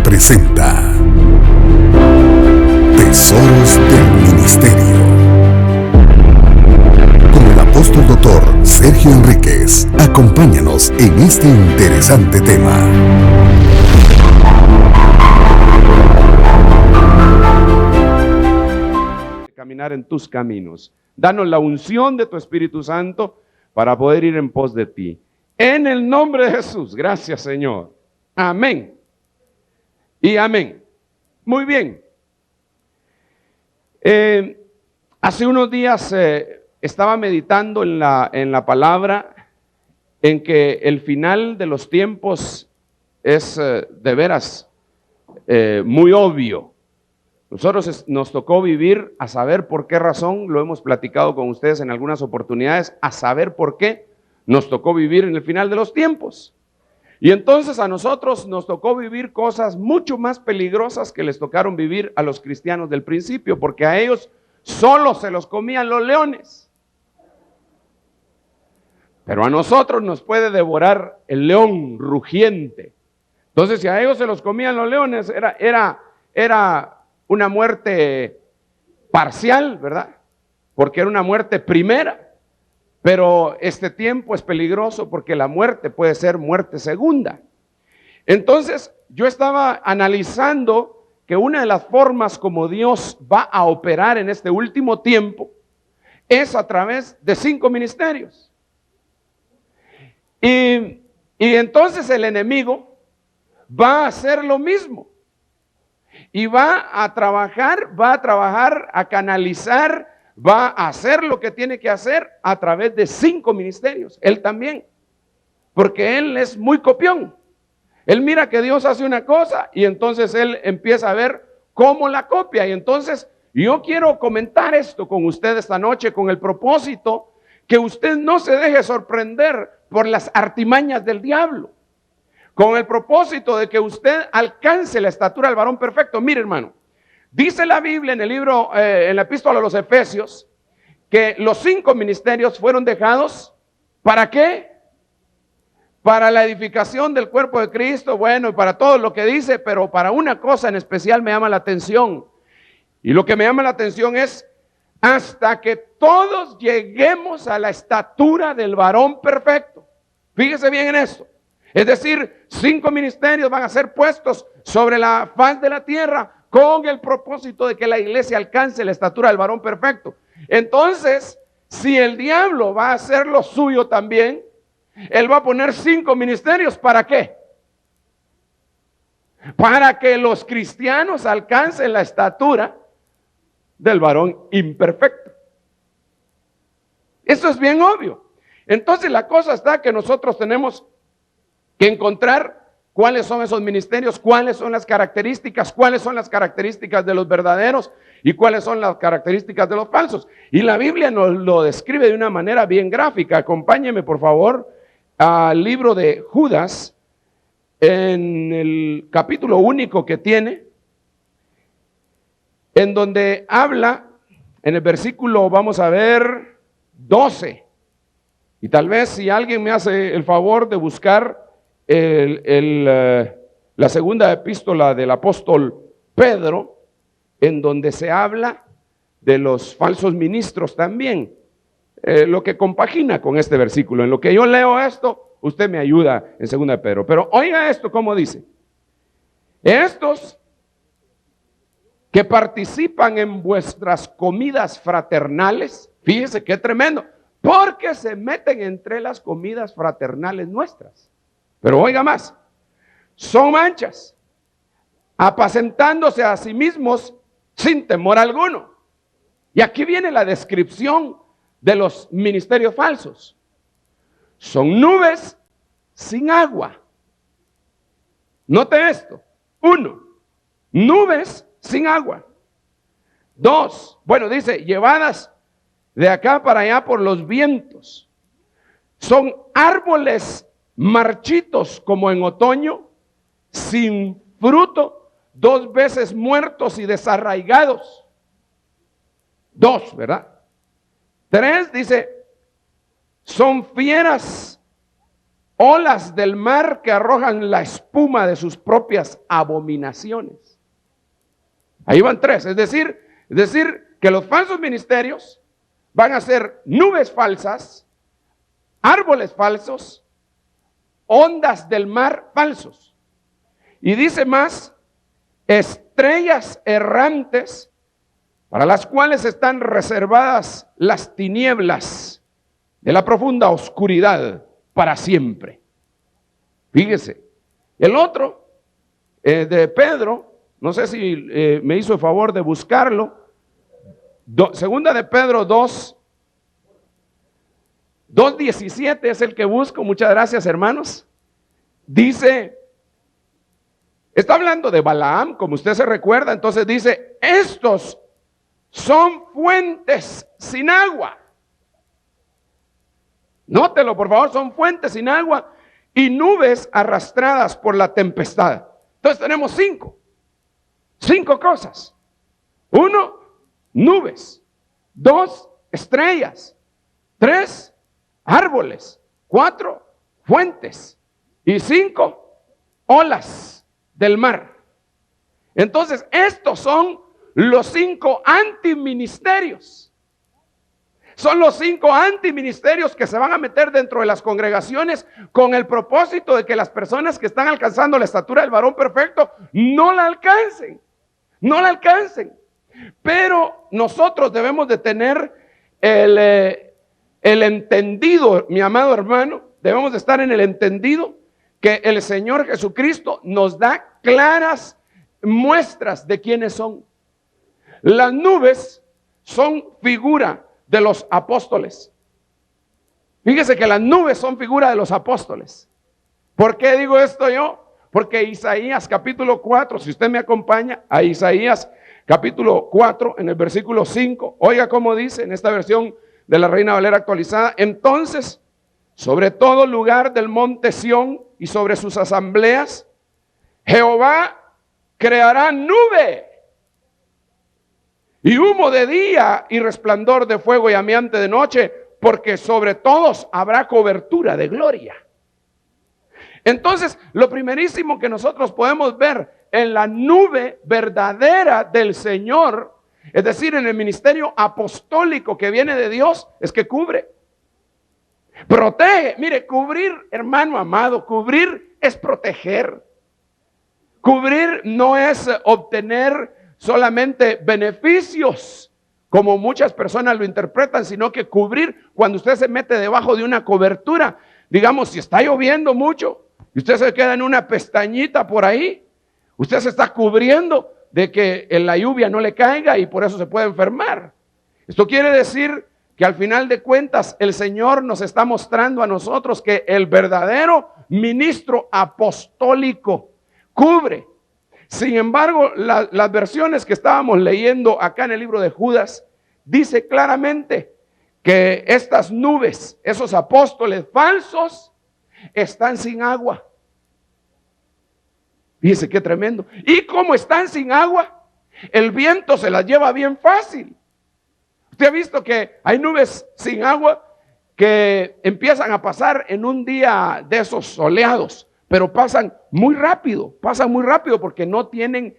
presenta Tesoros del Ministerio con el apóstol doctor Sergio Enríquez. Acompáñanos en este interesante tema. Caminar en tus caminos. Danos la unción de tu Espíritu Santo para poder ir en pos de ti. En el nombre de Jesús. Gracias, Señor. Amén. Y amén. Muy bien. Hace unos días estaba meditando en la palabra, en que el final de los tiempos es de veras muy obvio. Nosotros nos tocó vivir, a saber por qué razón, lo hemos platicado con ustedes en algunas oportunidades, a saber por qué nos tocó vivir en el final de los tiempos. Y entonces a nosotros nos tocó vivir cosas mucho más peligrosas que les tocaron vivir a los cristianos del principio, porque a ellos solo se los comían los leones. Pero a nosotros nos puede devorar el león rugiente. Entonces, si a ellos se los comían los leones, era una muerte parcial, ¿verdad? Porque era una muerte primera. Pero este tiempo es peligroso porque la muerte puede ser muerte segunda. Entonces, yo estaba analizando que una de las formas como Dios va a operar en este último tiempo es a través de 5 ministerios. Y entonces el enemigo va a hacer lo mismo. Y va a trabajar, a canalizar, va a hacer lo que tiene que hacer a través de 5 ministerios. Él también, porque él es muy copión. Él mira que Dios hace una cosa y entonces él empieza a ver cómo la copia. Y entonces yo quiero comentar esto con usted esta noche con el propósito que usted no se deje sorprender por las artimañas del diablo. Con el propósito de que usted alcance la estatura del varón perfecto. Mire, hermano, dice la Biblia en el libro, en la epístola a los Efesios, que los 5 ministerios fueron dejados, ¿para qué? Para la edificación del cuerpo de Cristo, bueno, y para todo lo que dice, pero para una cosa en especial me llama la atención. Y lo que me llama la atención es, hasta que todos lleguemos a la estatura del varón perfecto. Fíjese bien en esto. Es decir, 5 ministerios van a ser puestos sobre la faz de la tierra con el propósito de que la iglesia alcance la estatura del varón perfecto. Entonces, si el diablo va a hacer lo suyo también, él va a poner 5 ministerios. ¿Para qué? Para que los cristianos alcancen la estatura del varón imperfecto. Eso es bien obvio. Entonces la cosa está que nosotros tenemos que encontrar cuáles son esos ministerios, cuáles son las características de los verdaderos y cuáles son las características de los falsos. Y la Biblia nos lo describe de una manera bien gráfica. Acompáñeme por favor al libro de Judas, en el capítulo único que tiene, en donde habla, en el versículo, vamos a ver, 12. Y tal vez si alguien me hace el favor de buscar la segunda epístola del apóstol Pedro, en donde se habla de los falsos ministros también, lo que compagina con este versículo. En lo que yo leo esto, usted me ayuda en segunda de Pedro. Pero oiga esto, ¿cómo dice? Estos que participan en vuestras comidas fraternales, fíjese qué tremendo, porque se meten entre las comidas fraternales nuestras. Pero oiga más, son manchas, apacentándose a sí mismos sin temor alguno. Y aquí viene la descripción de los ministerios falsos. Son nubes sin agua. Note esto. 1, nubes sin agua. 2, bueno, dice, llevadas de acá para allá por los vientos. Son árboles marchitos como en otoño, sin fruto, 2 veces muertos y desarraigados. 2, ¿verdad? 3 dice, son fieras olas del mar que arrojan la espuma de sus propias abominaciones. Ahí van tres, es decir que los falsos ministerios van a ser nubes falsas, árboles falsos, ondas del mar falsos. Y dice más, estrellas errantes para las cuales están reservadas las tinieblas de la profunda oscuridad para siempre. Fíjese, el otro de Pedro, no sé si me hizo el favor de buscarlo, segunda de Pedro 2:17 es el que busco, muchas gracias hermanos. Dice, está hablando de Balaam, como usted se recuerda, entonces dice, estos son fuentes sin agua. Nótelo por favor, son fuentes sin agua y nubes arrastradas por la tempestad. Entonces tenemos cinco cosas. 1, nubes. 2, estrellas. 3, árboles. 4, fuentes. Y 5, olas del mar. Entonces estos son los 5 antiministerios. Son los 5 antiministerios que se van a meter dentro de las congregaciones con el propósito de que las personas que están alcanzando la estatura del varón perfecto no la alcancen. No la alcancen. Pero nosotros debemos de tener el entendido, mi amado hermano, debemos de estar en el entendido que el Señor Jesucristo nos da claras muestras de quiénes son. Las nubes son figura de los apóstoles. Fíjese que las nubes son figura de los apóstoles. ¿Por qué digo esto yo? Porque Isaías capítulo 4, si usted me acompaña a Isaías capítulo 4 en el versículo 5, oiga cómo dice en esta versión de la Reina Valera actualizada: entonces, sobre todo lugar del monte Sión y sobre sus asambleas, Jehová creará nube y humo de día y resplandor de fuego y amiante de noche, porque sobre todos habrá cobertura de gloria. Entonces, lo primerísimo que nosotros podemos ver en la nube verdadera del Señor, es decir, en el ministerio apostólico que viene de Dios, es que cubre, protege. Mire, cubrir, hermano amado, cubrir es proteger. Cubrir no es obtener solamente beneficios, como muchas personas lo interpretan, sino que cubrir, cuando usted se mete debajo de una cobertura, digamos, si está lloviendo mucho y usted se queda en una pestañita por ahí, usted se está cubriendo de que la lluvia no le caiga y por eso se puede enfermar. Esto quiere decir que al final de cuentas el Señor nos está mostrando a nosotros que el verdadero ministro apostólico cubre. Sin embargo, las versiones que estábamos leyendo acá en el libro de Judas, dice claramente que estas nubes, esos apóstoles falsos, están sin agua. Fíjese qué tremendo. Y como están sin agua, el viento se las lleva bien fácil. Usted ha visto que hay nubes sin agua que empiezan a pasar en un día de esos soleados, pero pasan muy rápido porque no tienen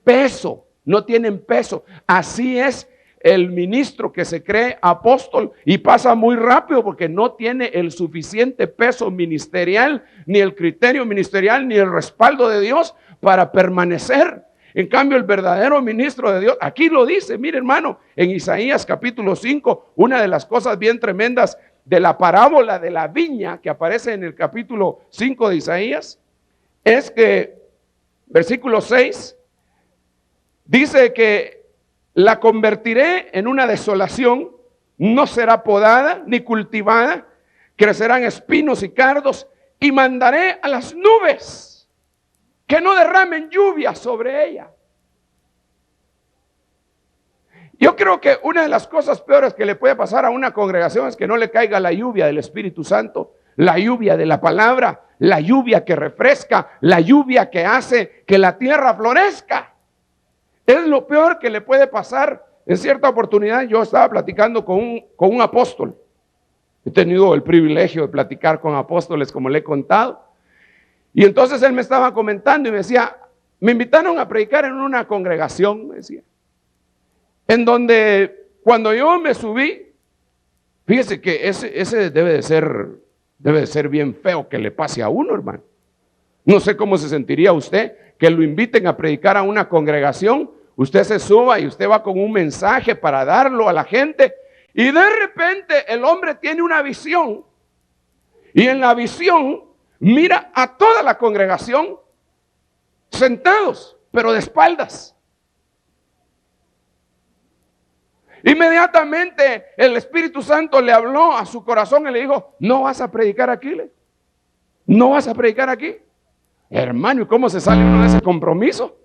peso, no tienen peso. Así es el ministro que se cree apóstol y pasa muy rápido porque no tiene el suficiente peso ministerial, ni el criterio ministerial, ni el respaldo de Dios para permanecer. En cambio, el verdadero ministro de Dios, aquí lo dice, mire hermano, en Isaías capítulo 5, una de las cosas bien tremendas de la parábola de la viña que aparece en el capítulo 5 de Isaías, es que, versículo 6, dice que la convertiré en una desolación, no será podada ni cultivada, crecerán espinos y cardos, y mandaré a las nubes que no derramen lluvia sobre ella. Yo creo que una de las cosas peores que le puede pasar a una congregación es que no le caiga la lluvia del Espíritu Santo, la lluvia de la palabra, la lluvia que refresca, la lluvia que hace que la tierra florezca. Es lo peor que le puede pasar. En cierta oportunidad yo estaba platicando con un apóstol. He tenido el privilegio de platicar con apóstoles, como le he contado. Y entonces él me estaba comentando y me decía, me invitaron a predicar en una congregación, me decía, en donde cuando yo me subí, fíjese que ese debe de ser bien feo que le pase a uno, hermano. No sé cómo se sentiría usted que lo inviten a predicar a una congregación, usted se suba y usted va con un mensaje para darlo a la gente y de repente el hombre tiene una visión y en la visión mira a toda la congregación sentados, pero de espaldas. Inmediatamente el Espíritu Santo le habló a su corazón y le dijo, no vas a predicar aquí, no vas a predicar aquí. Hermano, ¿y cómo se sale uno de ese compromiso?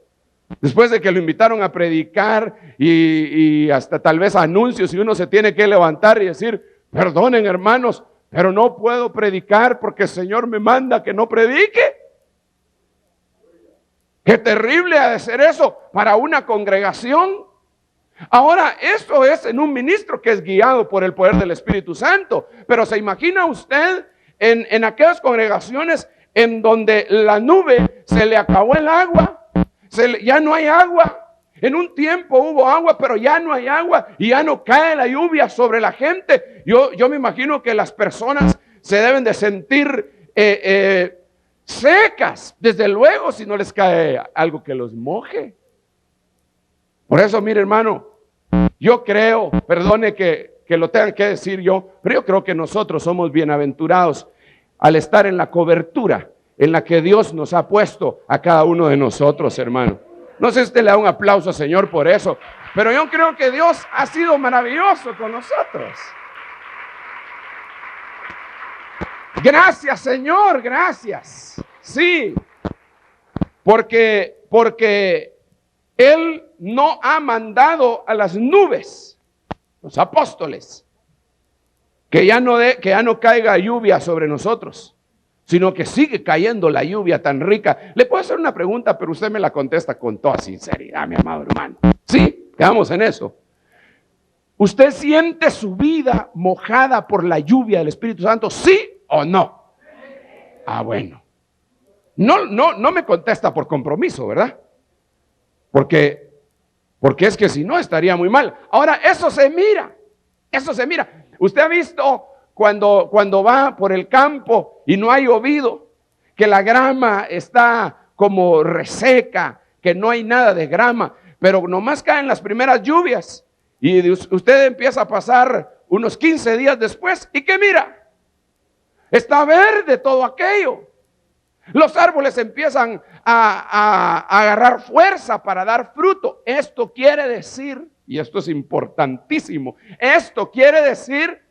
Después de que lo invitaron a predicar y hasta tal vez anuncios y uno se tiene que levantar y decir, perdonen hermanos, pero no puedo predicar porque el Señor me manda que no predique. Qué terrible ha de ser eso para una congregación. Ahora, esto es en un ministro que es guiado por el poder del Espíritu Santo. Pero ¿se imagina usted en aquellas congregaciones en donde la nube se le acabó el agua? Ya no hay agua. En un tiempo hubo agua, pero ya no hay agua y ya no cae la lluvia sobre la gente. Yo me imagino que las personas se deben de sentir secas, desde luego, si no les cae algo que los moje. Por eso, mire hermano, yo creo, perdone que lo tenga que decir yo, pero yo creo que nosotros somos bienaventurados al estar en la cobertura en la que Dios nos ha puesto a cada uno de nosotros, hermano. No sé si usted le da un aplauso al Señor por eso, pero yo creo que Dios ha sido maravilloso con nosotros. Gracias, Señor, gracias. Sí, porque Él no ha mandado a las nubes, los apóstoles, que ya no caiga lluvia sobre nosotros, sino que sigue cayendo la lluvia tan rica. Le puedo hacer una pregunta, pero usted me la contesta con toda sinceridad, mi amado hermano. Sí, quedamos en eso. ¿Usted siente su vida mojada por la lluvia del Espíritu Santo? ¿Sí o no? Ah, bueno. No me contesta por compromiso, ¿verdad? Porque es que si no estaría muy mal. Ahora, eso se mira. Usted ha visto cuando va por el campo y no ha llovido, que la grama está como reseca, que no hay nada de grama, pero nomás caen las primeras lluvias y usted empieza a pasar unos 15 días después y ¿qué mira? Está verde todo aquello. Los árboles empiezan a agarrar fuerza para dar fruto. Esto quiere decir, y esto es importantísimo, esto quiere decir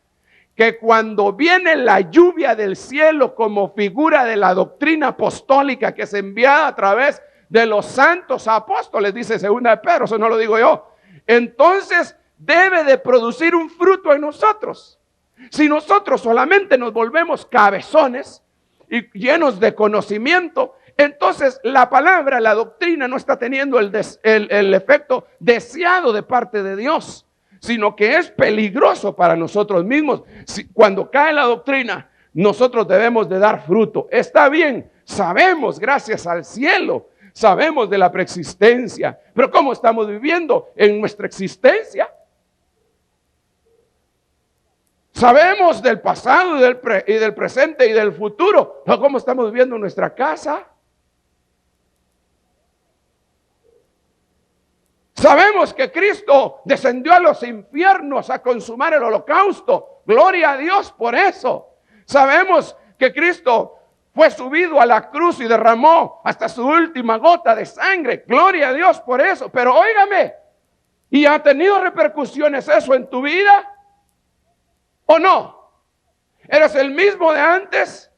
que cuando viene la lluvia del cielo como figura de la doctrina apostólica que es enviada a través de los santos apóstoles, dice 2 de Pedro, eso no lo digo yo, entonces debe de producir un fruto en nosotros. Si nosotros solamente nos volvemos cabezones y llenos de conocimiento, entonces la palabra, la doctrina no está teniendo el efecto deseado de parte de Dios, sino que es peligroso para nosotros mismos. Cuando cae la doctrina, nosotros debemos de dar fruto. Está bien, sabemos, gracias al cielo, sabemos de la preexistencia, pero ¿cómo estamos viviendo en nuestra existencia? Sabemos del pasado y del presente y del futuro, pero ¿cómo estamos viviendo en nuestra casa? Sabemos que Cristo descendió a los infiernos a consumar el holocausto. Gloria a Dios por eso. Sabemos que Cristo fue subido a la cruz y derramó hasta su última gota de sangre. Gloria a Dios por eso. Pero óigame, ¿y ha tenido repercusiones eso en tu vida? ¿O no? ¿Eres el mismo de antes?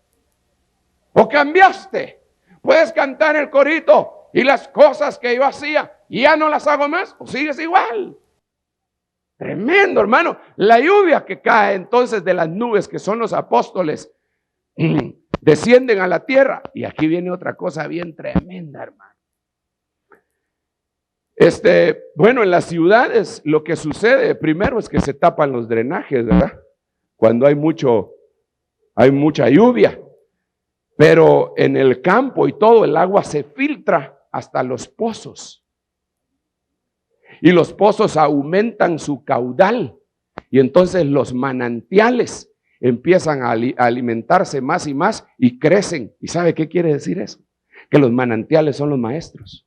¿O cambiaste? Puedes cantar el corito y las cosas que yo hacía y ya no las hago más, o sigues igual. Tremendo, hermano. La lluvia que cae entonces de las nubes, que son los apóstoles, descienden a la tierra. Y aquí viene otra cosa bien tremenda, hermano. Bueno, en las ciudades lo que sucede primero es que se tapan los drenajes, ¿verdad? cuando hay mucha lluvia. Pero en el campo y todo, el agua se filtra hasta los pozos. Y los pozos aumentan su caudal. Y entonces los manantiales empiezan a alimentarse más y más y crecen. ¿Y sabe qué quiere decir eso? Que los manantiales son los maestros.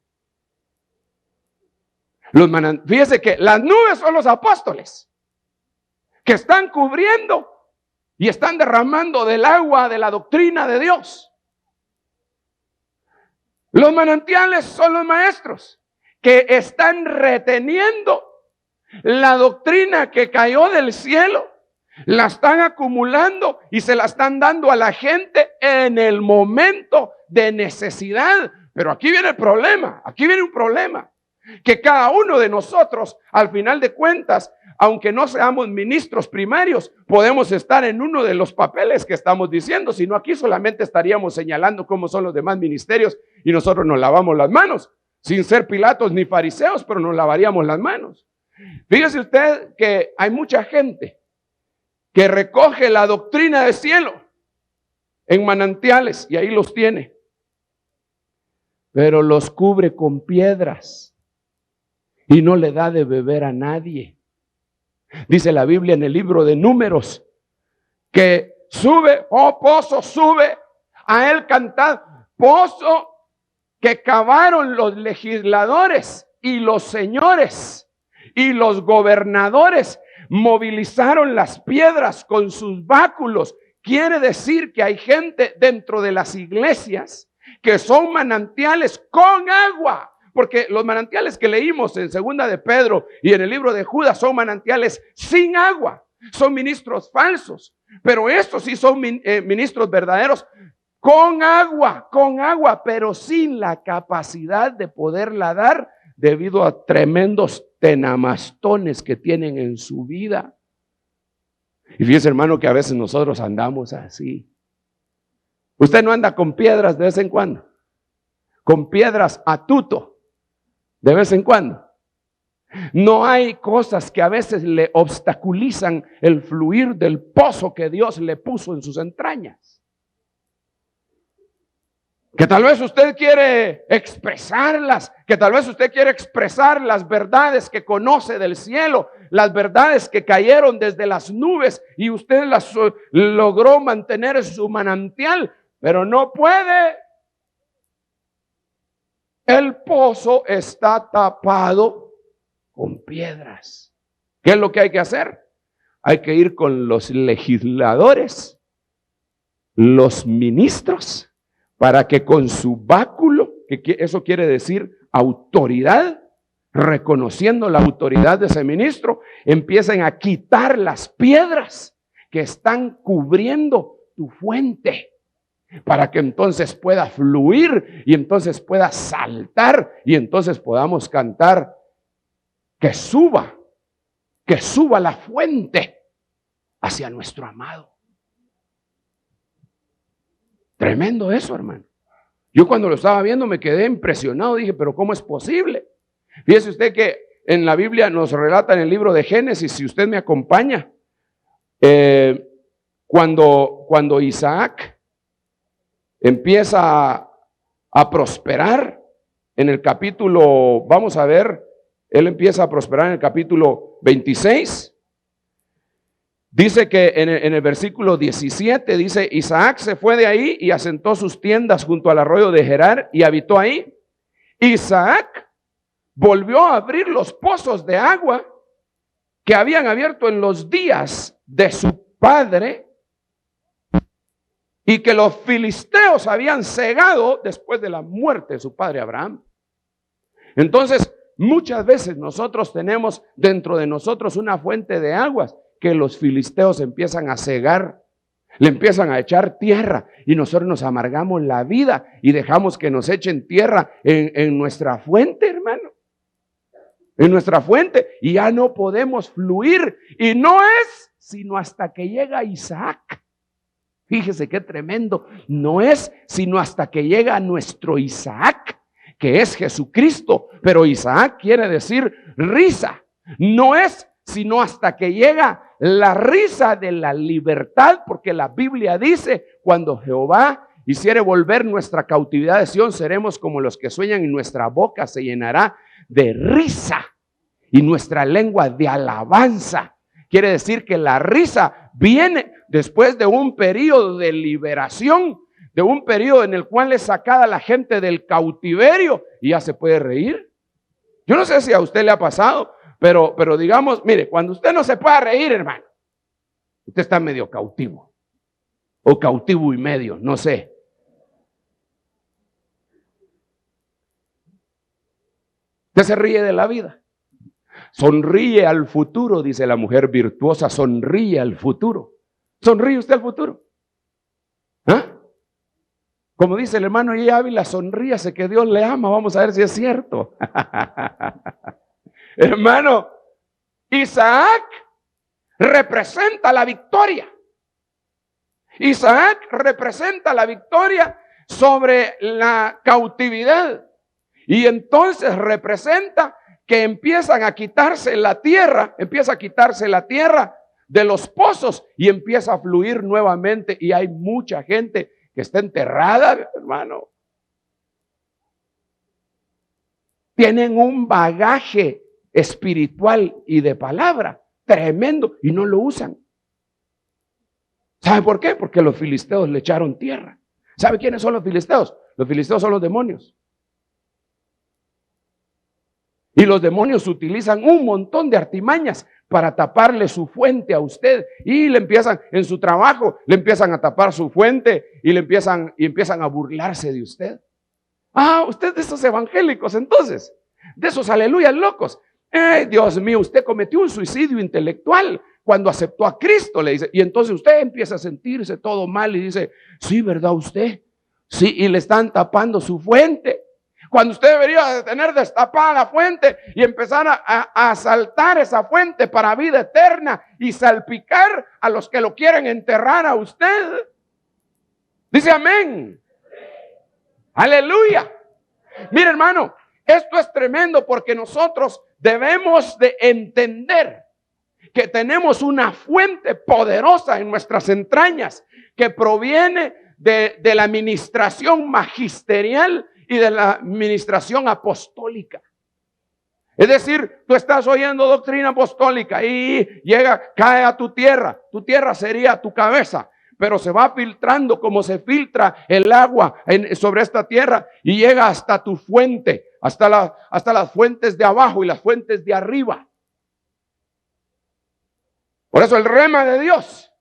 Fíjese que las nubes son los apóstoles que están cubriendo y están derramando del agua de la doctrina de Dios. Los manantiales son los maestros que están reteniendo la doctrina que cayó del cielo, la están acumulando y se la están dando a la gente en el momento de necesidad. Pero aquí viene el problema, aquí viene un problema, que cada uno de nosotros, al final de cuentas, aunque no seamos ministros primarios, podemos estar en uno de los papeles que estamos diciendo, sino aquí solamente estaríamos señalando cómo son los demás ministerios y nosotros nos lavamos las manos, sin ser Pilatos ni fariseos, pero nos lavaríamos las manos. Fíjese usted que hay mucha gente que recoge la doctrina del cielo en manantiales y ahí los tiene, pero los cubre con piedras y no le da de beber a nadie. Dice la Biblia en el libro de Números que sube, oh pozo, sube a él cantad, pozo que cavaron los legisladores y los señores y los gobernadores, movilizaron las piedras con sus báculos. Quiere decir que hay gente dentro de las iglesias que son manantiales con agua. Porque los manantiales que leímos en segunda de Pedro y en el libro de Judas son manantiales sin agua. Son ministros falsos. Pero estos sí son ministros verdaderos con agua, pero sin la capacidad de poderla dar debido a tremendos tenamastones que tienen en su vida. Y fíjese, hermano, que a veces nosotros andamos así. Usted no anda con piedras de vez en cuando, con piedras a tuto de vez en cuando. No hay cosas que a veces le obstaculizan el fluir del pozo que Dios le puso en sus entrañas. Que tal vez usted quiere expresarlas, que tal vez usted quiere expresar las verdades que conoce del cielo, las verdades que cayeron desde las nubes y usted las logró mantener en su manantial, pero no puede. El pozo está tapado con piedras. ¿Qué es lo que hay que hacer? Hay que ir con los legisladores, los ministros, para que con su báculo, que eso quiere decir autoridad, reconociendo la autoridad de ese ministro, empiecen a quitar las piedras que están cubriendo tu fuente, para que entonces pueda fluir y entonces pueda saltar y entonces podamos cantar que suba la fuente hacia nuestro amado. Tremendo eso, hermano. Yo cuando lo estaba viendo me quedé impresionado, dije, pero ¿cómo es posible? Fíjese usted que en la Biblia nos relata en el libro de Génesis, si usted me acompaña, cuando Isaac empieza a prosperar en el capítulo, vamos a ver, él empieza a prosperar en el capítulo 26. Dice que en el versículo 17, dice, Isaac se fue de ahí y asentó sus tiendas junto al arroyo de Gerar y habitó ahí. Isaac volvió a abrir los pozos de agua que habían abierto en los días de su padre y que los filisteos habían cegado después de la muerte de su padre Abraham. Entonces, muchas veces nosotros tenemos dentro de nosotros una fuente de aguas que los filisteos empiezan a cegar, le empiezan a echar tierra y nosotros nos amargamos la vida y dejamos que nos echen tierra en nuestra fuente, hermano. En nuestra fuente y ya no podemos fluir y no es sino hasta que llega Isaac. Fíjese qué tremendo, no es sino hasta que llega nuestro Isaac, que es Jesucristo, pero Isaac quiere decir risa, no es sino hasta que llega la risa de la libertad, porque la Biblia dice, cuando Jehová hiciere volver nuestra cautividad de Sión, seremos como los que sueñan y nuestra boca se llenará de risa y nuestra lengua de alabanza. Quiere decir que la risa viene después de un periodo de liberación, de un periodo en el cual es sacada la gente del cautiverio y ya se puede reír. Yo no sé si a usted le ha pasado, pero digamos, mire, cuando usted no se pueda reír, hermano, usted está medio cautivo o cautivo y medio, no sé. Usted se ríe de la vida. Sonríe al futuro, dice la mujer virtuosa, sonríe al futuro. ¿Sonríe usted al futuro? ¿Ah? Como dice el hermano Y. Ávila, sonríase que Dios le ama. Vamos a ver si es cierto. Hermano, Isaac representa la victoria. Isaac representa la victoria sobre la cautividad. Y entonces representa que empiezan a quitarse la tierra, empieza a quitarse la tierra de los pozos y empieza a fluir nuevamente. Y hay mucha gente que está enterrada, hermano. Tienen un bagaje espiritual y de palabra tremendo y no lo usan. ¿Sabe por qué? Porque los filisteos le echaron tierra. ¿Sabe quiénes son los filisteos? Los filisteos son los demonios. Y los demonios utilizan un montón de artimañas para taparle su fuente a usted. Y le empiezan, en su trabajo, le empiezan a tapar su fuente y empiezan a burlarse de usted. Ah, usted de esos evangélicos entonces, de esos aleluyas locos. Dios mío, usted cometió un suicidio intelectual cuando aceptó a Cristo, le dice. Y entonces usted empieza a sentirse todo mal y dice, sí, ¿verdad usted? Sí, y le están tapando su fuente. Cuando usted debería de tener destapada la fuente y empezar a asaltar esa fuente para vida eterna y salpicar a los que lo quieren enterrar a usted. Dice amén. Aleluya. Mire, hermano, esto es tremendo porque nosotros debemos de entender que tenemos una fuente poderosa en nuestras entrañas que proviene de la administración magisterial y de la administración apostólica. Es decir, tú estás oyendo doctrina apostólica y cae a tu tierra sería tu cabeza, pero se va filtrando como se filtra el agua sobre esta tierra y llega hasta tu fuente, hasta las fuentes de abajo y las fuentes de arriba. Por eso el rema de Dios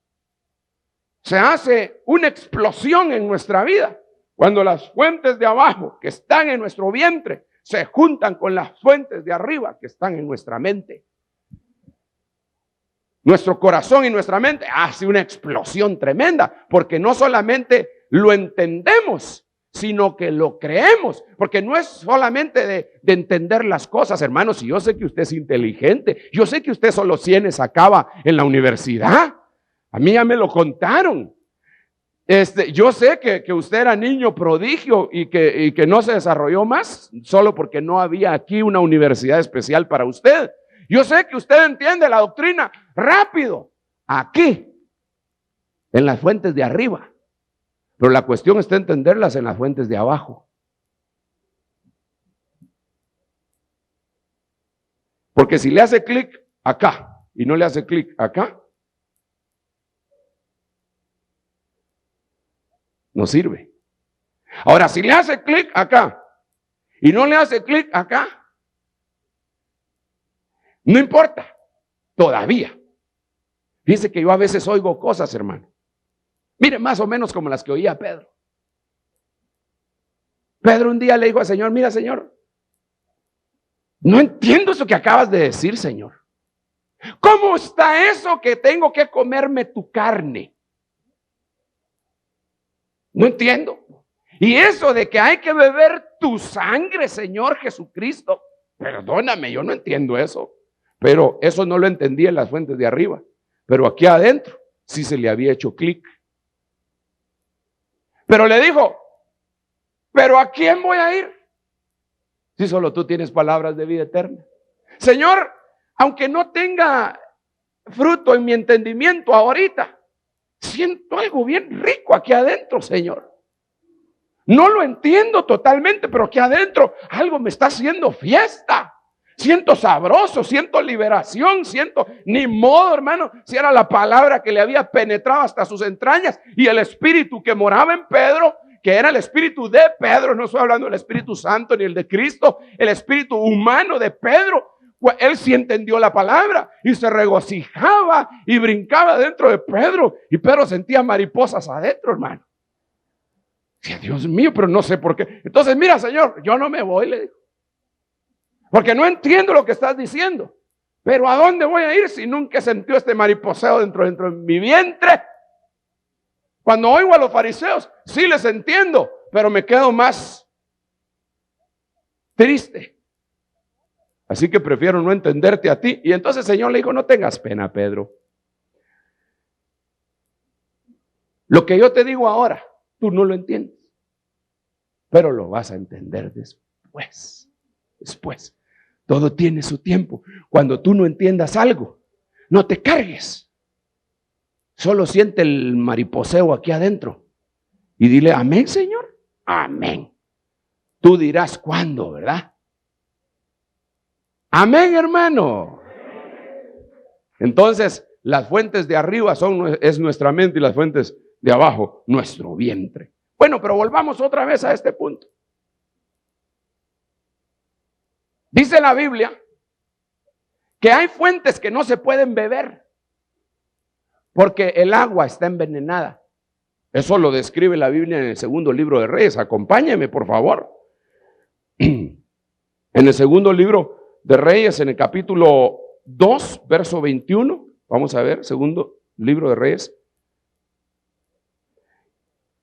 se hace una explosión en nuestra vida cuando las fuentes de abajo que están en nuestro vientre se juntan con las fuentes de arriba que están en nuestra mente. Nuestro corazón y nuestra mente hace una explosión tremenda porque no solamente lo entendemos, sino que lo creemos. Porque no es solamente de entender las cosas, hermanos. Y yo sé que usted es inteligente. Yo sé que usted solo 100 sacaba en la universidad. A mí ya me lo contaron. Yo sé que usted era niño prodigio y que no se desarrolló más solo porque no había aquí una universidad especial para usted. Yo sé que usted entiende la doctrina rápido aquí, en las fuentes de arriba, pero la cuestión está entenderlas en las fuentes de abajo. Porque si le hace clic acá y no le hace clic acá, no sirve. Ahora, si le hace clic acá y no le hace clic acá, no importa, todavía. Fíjese que yo a veces oigo cosas, hermano. Mire, más o menos como las que oía Pedro. Pedro un día le dijo al Señor, mira, Señor, no entiendo eso que acabas de decir, Señor. ¿Cómo está eso que tengo que comerme tu carne? No entiendo. Y eso de que hay que beber tu sangre, Señor Jesucristo, perdóname, yo no entiendo eso. Pero eso no lo entendía en las fuentes de arriba. Pero aquí adentro sí se le había hecho clic. Pero le dijo, ¿pero a quién voy a ir? Si solo tú tienes palabras de vida eterna. Señor, aunque no tenga fruto en mi entendimiento ahorita, siento algo bien rico aquí adentro, Señor. No lo entiendo totalmente, pero aquí adentro algo me está haciendo fiesta. Siento sabroso, siento liberación, siento, ni modo, hermano, si era la palabra que le había penetrado hasta sus entrañas y el espíritu que moraba en Pedro, que era el espíritu de Pedro, no estoy hablando del Espíritu Santo ni el de Cristo, el espíritu humano de Pedro, pues él sí entendió la palabra y se regocijaba y brincaba dentro de Pedro y Pedro sentía mariposas adentro, hermano. Dios mío, pero no sé por qué. Entonces, mira, Señor, yo no me voy, le dijo, porque no entiendo lo que estás diciendo. Pero ¿a dónde voy a ir si nunca he sentido este mariposeo dentro de mi vientre? Cuando oigo a los fariseos, sí les entiendo, pero me quedo más triste. Así que prefiero no entenderte a ti. Y entonces el Señor le dijo, no tengas pena, Pedro. Lo que yo te digo ahora, tú no lo entiendes, pero lo vas a entender después. Después. Todo tiene su tiempo. Cuando tú no entiendas algo, no te cargues. Solo siente el mariposeo aquí adentro y dile, amén, Señor. Amén. Tú dirás cuándo, ¿verdad? Amén, hermano. Entonces, las fuentes de arriba es nuestra mente y las fuentes de abajo, nuestro vientre. Bueno, pero volvamos otra vez a este punto. Dice la Biblia que hay fuentes que no se pueden beber porque el agua está envenenada. Eso lo describe la Biblia en el segundo libro de Reyes. Acompáñeme, por favor. En el segundo libro de Reyes, en el capítulo 2, verso 21. Vamos a ver, segundo libro de Reyes.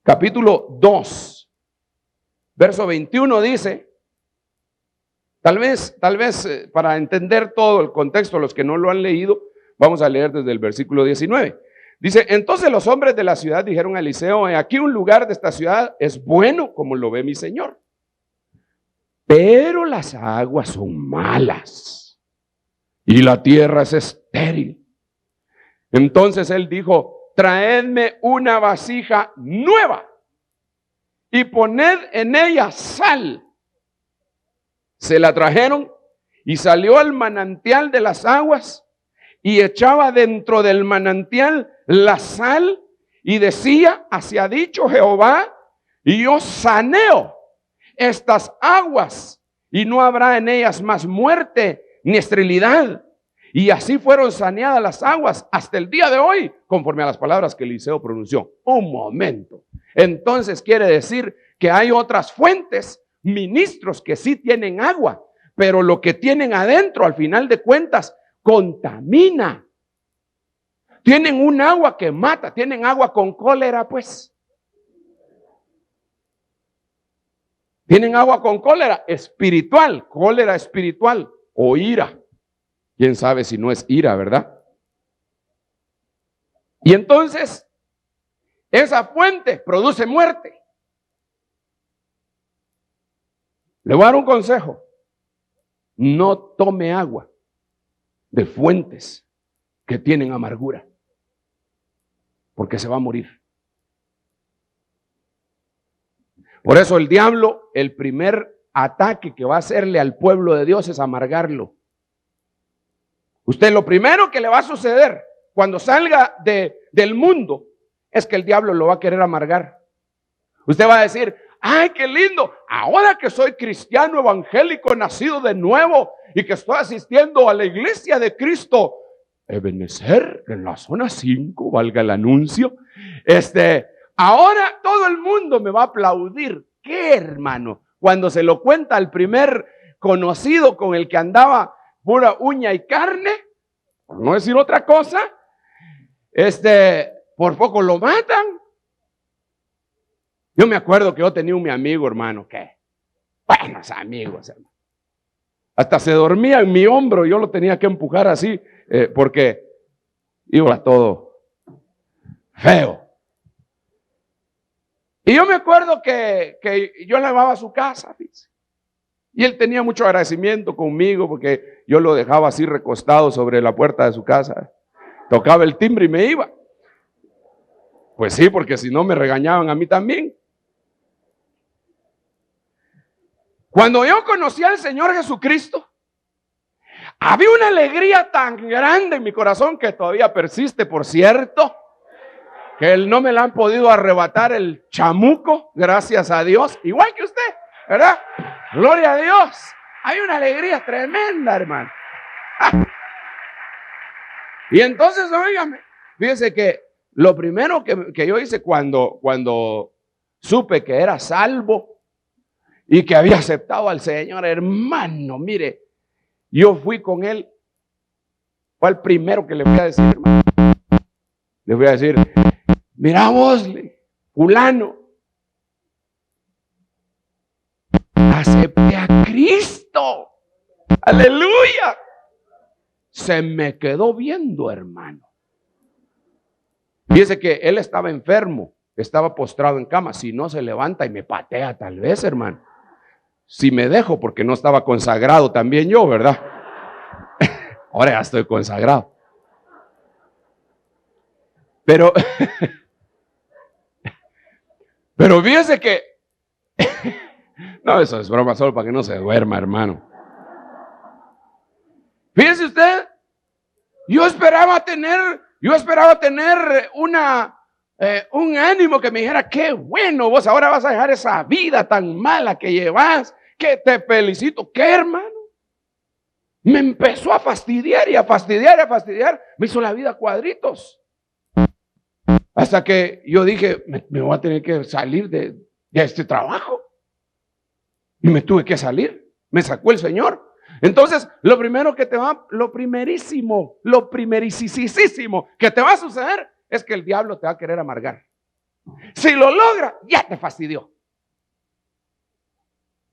Capítulo 2, verso 21 dice, tal vez para entender todo el contexto, los que no lo han leído, vamos a leer desde el versículo 19. Dice, entonces los hombres de la ciudad dijeron a Eliseo, aquí un lugar de esta ciudad es bueno como lo ve mi señor, pero las aguas son malas y la tierra es estéril. Entonces él dijo, traedme una vasija nueva y poned en ella sal. Se la trajeron y salió al manantial de las aguas y echaba dentro del manantial la sal y decía, así ha dicho Jehová, y yo saneo estas aguas y no habrá en ellas más muerte ni esterilidad. Y así fueron saneadas las aguas hasta el día de hoy, conforme a las palabras que Eliseo pronunció. Un momento. Entonces quiere decir que hay otras fuentes, ministros que sí tienen agua, pero lo que tienen adentro, al final de cuentas, contamina. Tienen un agua que mata, tienen agua con cólera, pues. Tienen agua con cólera espiritual, cólera espiritual o ira. ¿Quién sabe si no es ira, verdad? Y entonces, esa fuente produce muerte. Le voy a dar un consejo. No tome agua de fuentes que tienen amargura, porque se va a morir. Por eso el diablo, el primer ataque que va a hacerle al pueblo de Dios es amargarlo. Usted lo primero que le va a suceder cuando salga del mundo es que el diablo lo va a querer amargar. Usted va a decir, ay, qué lindo, ahora que soy cristiano evangélico, nacido de nuevo y que estoy asistiendo a la iglesia de Cristo Ebenezer en la zona 5, valga el anuncio, ahora todo el mundo me va a aplaudir. ¿Qué, hermano? Cuando se lo cuenta al primer conocido con el que andaba pura uña y carne, por no decir otra cosa, por poco lo matan. Yo me acuerdo que yo tenía mi amigo, hermano, que buenos amigos, hermano. Hasta se dormía en mi hombro, yo lo tenía que empujar así, porque iba todo feo. Y yo me acuerdo que yo lavaba su casa, fíjese. Y él tenía mucho agradecimiento conmigo porque yo lo dejaba así recostado sobre la puerta de su casa. Tocaba el timbre y me iba. Pues sí, porque si no me regañaban a mí también. Cuando yo conocí al Señor Jesucristo, había una alegría tan grande en mi corazón que todavía persiste, por cierto, que él no me la han podido arrebatar el chamuco, gracias a Dios, igual que usted, ¿verdad? Gloria a Dios. Hay una alegría tremenda, hermano. Y entonces, óigame, fíjese que lo primero que yo hice cuando supe que era salvo y que había aceptado al Señor, hermano, mire, yo fui con él. Fue el primero que le voy a decir, hermano. Le voy a decir, mira vos, fulano, acepté a Cristo. Aleluya. Se me quedó viendo, hermano. Fíjese que él estaba enfermo, estaba postrado en cama. Si no se levanta y me patea tal vez, hermano. Si me dejo, porque no estaba consagrado también yo, ¿verdad? Ahora ya estoy consagrado. Pero fíjese que no, eso es broma solo para que no se duerma, hermano. Fíjese usted, yo esperaba tener un ánimo que me dijera, qué bueno, vos ahora vas a dejar esa vida tan mala que llevas, que te felicito. ¿Qué, hermano? Me empezó a fastidiar y a fastidiar y a fastidiar. Me hizo la vida cuadritos. Hasta que yo dije, me voy a tener que salir de este trabajo. Y me tuve que salir. Me sacó el Señor. Entonces, lo primerísimo que te va a suceder es que el diablo te va a querer amargar. Si lo logra, ya te fastidió.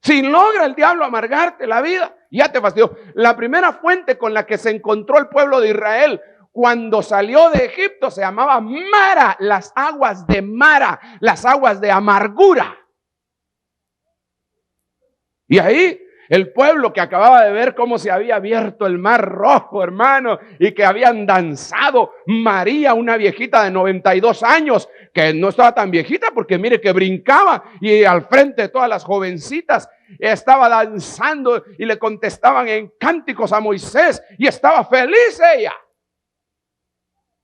Si logra el diablo amargarte la vida, ya te fastidió. La primera fuente con la que se encontró el pueblo de Israel cuando salió de Egipto se llamaba Mara, las aguas de Mara, las aguas de amargura. Y ahí el pueblo que acababa de ver cómo se había abierto el mar rojo, hermano, y que habían danzado, María, una viejita de 92 años, que no estaba tan viejita porque mire que brincaba y al frente de todas las jovencitas estaba danzando y le contestaban en cánticos a Moisés y estaba feliz ella.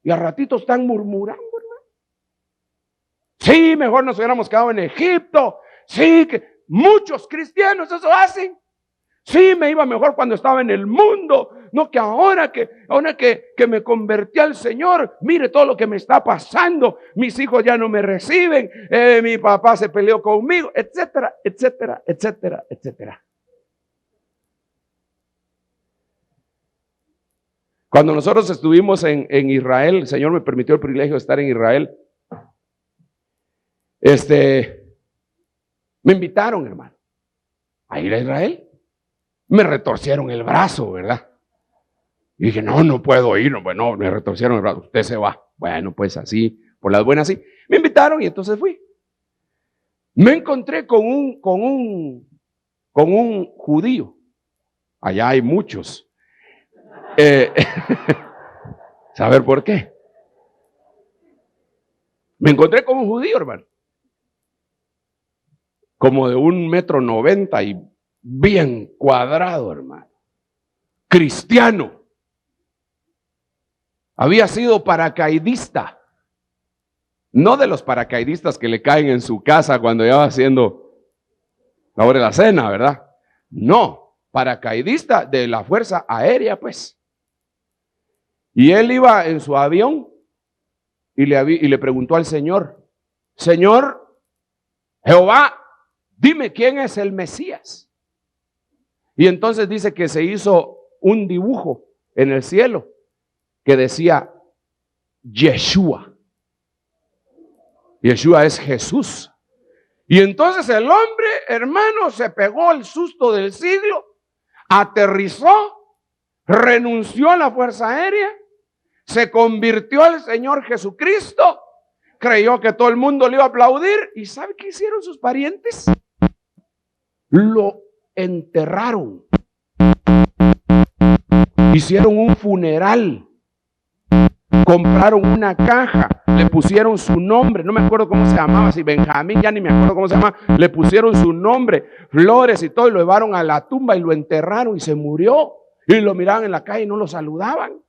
Y a ratito están murmurando, hermano. Sí, mejor nos hubiéramos quedado en Egipto. Sí, que muchos cristianos eso hacen. Sí, me iba mejor cuando estaba en el mundo, no que ahora que me convertí al Señor, mire todo lo que me está pasando, mis hijos ya no me reciben, mi papá se peleó conmigo, etcétera, etcétera, etcétera, etcétera. Cuando nosotros estuvimos en Israel, el Señor me permitió el privilegio de estar en Israel, me invitaron, hermano, a ir a Israel. Me retorcieron el brazo, ¿verdad? Y dije, no puedo ir. Bueno, me retorcieron el brazo. Usted se va. Bueno, pues así, por las buenas sí. Me invitaron y entonces fui. Me encontré con un judío. Allá hay muchos. ¿Saber por qué? Me encontré con un judío, hermano. Como de 1,90 m y bien cuadrado, hermano. Cristiano. Había sido paracaidista. No de los paracaidistas que le caen en su casa cuando ya va haciendo la hora de la cena, ¿verdad? No, paracaidista de la Fuerza Aérea, pues. Y él iba en su avión y le preguntó al Señor, Señor, Jehová, dime quién es el Mesías. Y entonces dice que se hizo un dibujo en el cielo que decía Yeshua. Yeshua es Jesús. Y entonces el hombre, hermano, se pegó el susto del siglo, aterrizó, renunció a la Fuerza Aérea, se convirtió al Señor Jesucristo, creyó que todo el mundo le iba a aplaudir. ¿Y sabe qué hicieron sus parientes? Lo enterraron. Hicieron un funeral. Compraron una caja, le pusieron su nombre, no me acuerdo cómo se llamaba, si Benjamín, ya ni me acuerdo cómo se llama, le pusieron su nombre, flores y todo, y lo llevaron a la tumba y lo enterraron y se murió. Y lo miraban en la calle y no lo saludaban.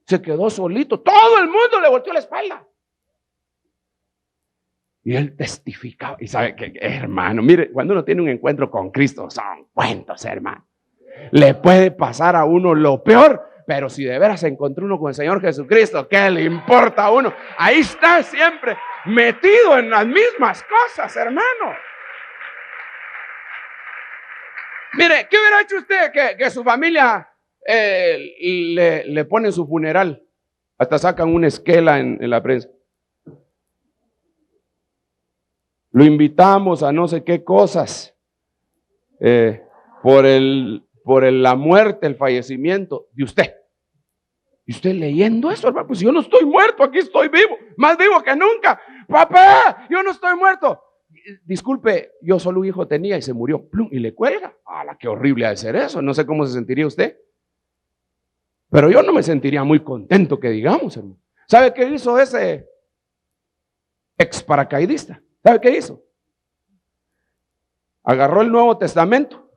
Se quedó solito, todo el mundo le volteó la espalda. Y él testificaba, y sabe que, hermano, mire, cuando uno tiene un encuentro con Cristo, son cuentos, hermano. Le puede pasar a uno lo peor, pero si de veras se encontró uno con el Señor Jesucristo, ¿qué le importa a uno? Ahí está siempre metido en las mismas cosas, hermano. Mire, ¿qué hubiera hecho usted que su familia le pone en su funeral? Hasta sacan una esquela en la prensa. Lo invitamos a no sé qué cosas por la muerte, el fallecimiento de usted. Y usted leyendo eso, hermano, pues yo no estoy muerto, aquí estoy vivo, más vivo que nunca. Papá, yo no estoy muerto. Disculpe, yo solo un hijo tenía y se murió, plum, y le cuelga. ¡Hala, qué horrible ha de ser eso! No sé cómo se sentiría usted. Pero yo no me sentiría muy contento, que digamos, hermano. ¿Sabe qué hizo ese ex paracaidista? ¿Sabe qué hizo? Agarró el Nuevo Testamento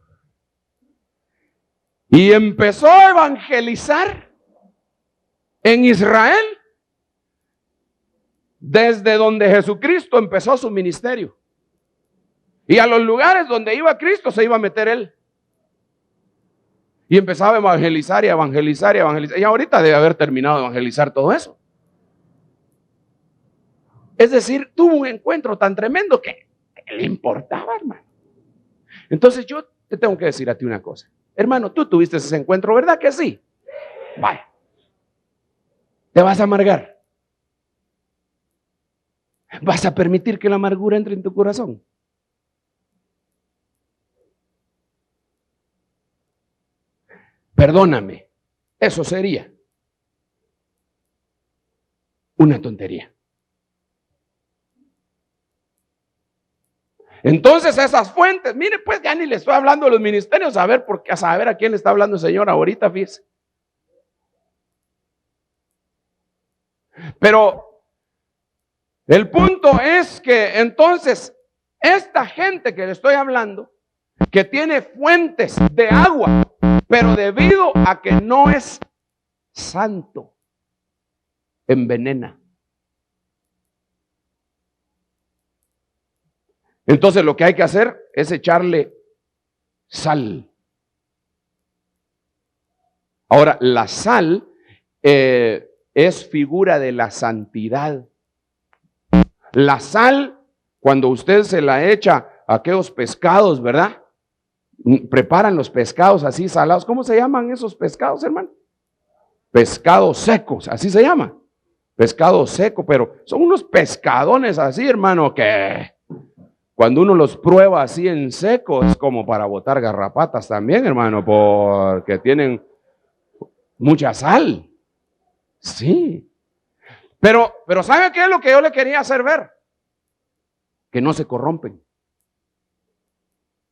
y empezó a evangelizar en Israel desde donde Jesucristo empezó su ministerio. Y a los lugares donde iba Cristo se iba a meter él. Y empezaba a evangelizar y a evangelizar y a evangelizar. Y ahorita debe haber terminado de evangelizar todo eso. Es decir, tuvo un encuentro tan tremendo que le importaba, hermano. Entonces yo te tengo que decir a ti una cosa. Hermano, tú tuviste ese encuentro, ¿verdad que sí? Vaya. ¿Te vas a amargar? ¿Vas a permitir que la amargura entre en tu corazón? Perdóname, eso sería una tontería. Entonces esas fuentes, mire pues ya ni le estoy hablando de los ministerios, a saber a quién le está hablando el Señor ahorita, fíjese. Pero el punto es que entonces esta gente que le estoy hablando, que tiene fuentes de agua, pero debido a que no es santo, envenena. Entonces lo que hay que hacer es echarle sal. Ahora, la sal es figura de la santidad. La sal, cuando usted se la echa a aquellos pescados, ¿verdad? Preparan los pescados así salados. ¿Cómo se llaman esos pescados, hermano? Pescados secos, así se llama. Pescado seco, pero son unos pescadones así, hermano, que cuando uno los prueba así en seco es como para botar garrapatas también, hermano, porque tienen mucha sal. Sí. Pero ¿sabe qué es lo que yo le quería hacer ver? Que no se corrompen.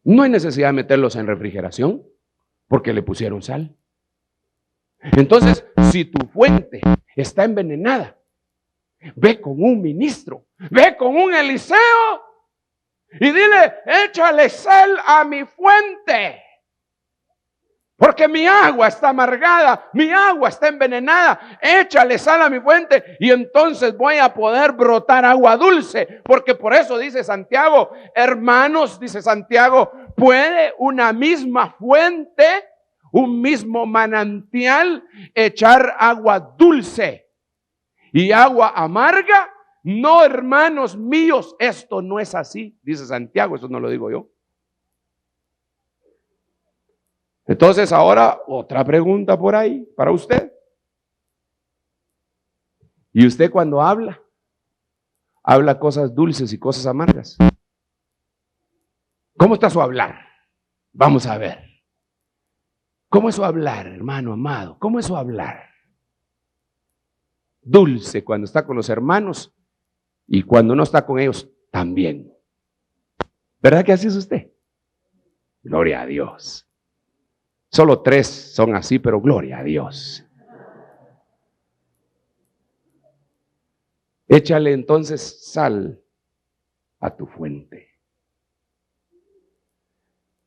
No hay necesidad de meterlos en refrigeración porque le pusieron sal. Entonces, si tu fuente está envenenada, ve con un ministro, ve con un Eliseo y dile, échale sal a mi fuente. Porque mi agua está amargada, mi agua está envenenada. Échale sal a mi fuente y entonces voy a poder brotar agua dulce. Porque por eso dice Santiago, hermanos, dice Santiago, ¿puede una misma fuente, un mismo manantial, echar agua dulce y agua amarga? No, hermanos míos, esto no es así, dice Santiago, eso no lo digo yo. Entonces ahora otra pregunta por ahí para usted. ¿Y usted cuando habla cosas dulces y cosas amargas? ¿Cómo está su hablar? Vamos a ver. ¿Cómo es su hablar, hermano amado? ¿Cómo es su hablar? Dulce cuando está con los hermanos y cuando no está con ellos también. ¿Verdad que así es usted? Gloria a Dios. Solo 3 son así, pero gloria a Dios. Échale entonces sal a tu fuente.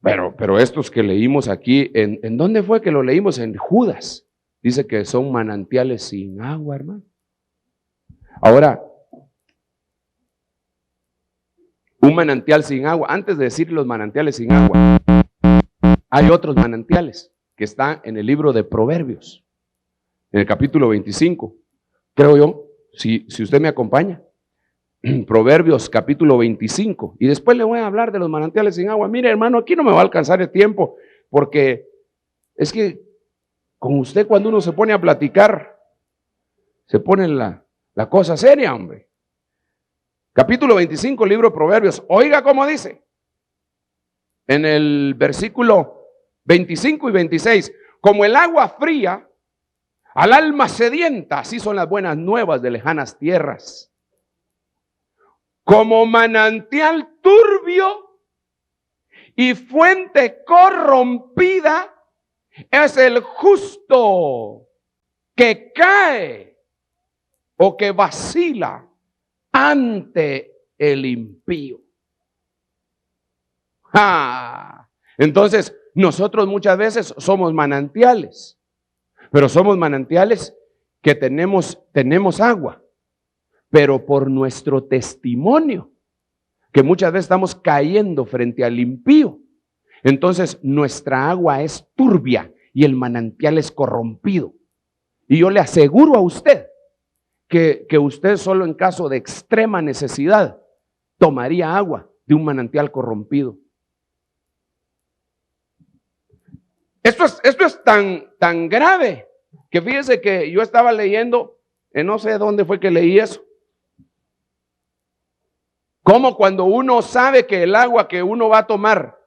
Pero estos que leímos aquí, ¿en dónde fue que lo leímos? En Judas. Dice que son manantiales sin agua, hermano. Ahora, un manantial sin agua, antes de decir los manantiales sin agua, hay otros manantiales que están en el libro de Proverbios, en el capítulo 25, creo yo, si usted me acompaña. Proverbios capítulo 25, y después le voy a hablar de los manantiales sin agua. Mire, hermano, aquí no me va a alcanzar el tiempo, porque es que con usted cuando uno se pone a platicar, se pone la cosa seria, hombre. Capítulo 25, libro de Proverbios. Oiga cómo dice, en el versículo 25 y 26, como el agua fría al alma sedienta, así son las buenas nuevas de lejanas tierras. Como manantial turbio y fuente corrompida es el justo que cae o que vacila ante el impío. Entonces, nosotros muchas veces somos manantiales, pero somos manantiales que tenemos agua, pero por nuestro testimonio, que muchas veces estamos cayendo frente al impío, entonces nuestra agua es turbia y el manantial es corrompido. Y yo le aseguro a usted que usted solo en caso de extrema necesidad tomaría agua de un manantial corrompido. Esto es tan grave que fíjese que yo estaba leyendo, no sé dónde fue que leí eso, como cuando uno sabe que el agua que uno va a tomar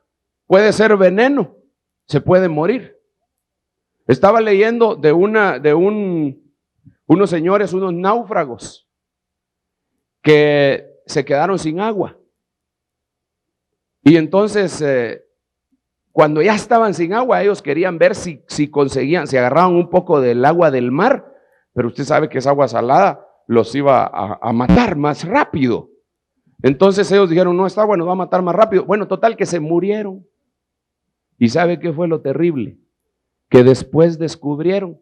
puede ser veneno, se puede morir. Estaba leyendo de unos señores, unos náufragos, que se quedaron sin agua. Y entonces, cuando ya estaban sin agua, ellos querían ver si conseguían, si agarraban un poco del agua del mar, pero usted sabe que esa agua salada los iba a matar más rápido. Entonces ellos dijeron, no, esta agua nos va a matar más rápido. Bueno, total que se murieron. ¿Y sabe qué fue lo terrible? Que después descubrieron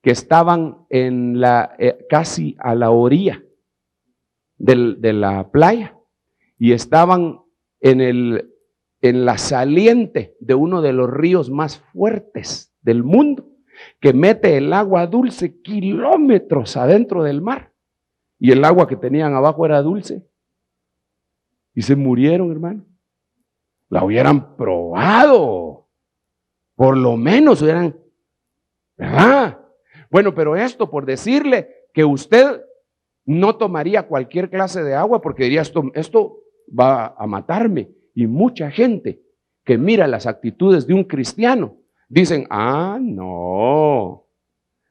que estaban en casi a la orilla de la playa y estaban en la saliente de uno de los ríos más fuertes del mundo, que mete el agua dulce kilómetros adentro del mar, y el agua que tenían abajo era dulce, y se murieron, hermano. La hubieran probado, por lo menos hubieran, ¿verdad? Bueno, pero esto por decirle que usted no tomaría cualquier clase de agua porque diría, esto va a matarme. Y mucha gente que mira las actitudes de un cristiano dicen, no,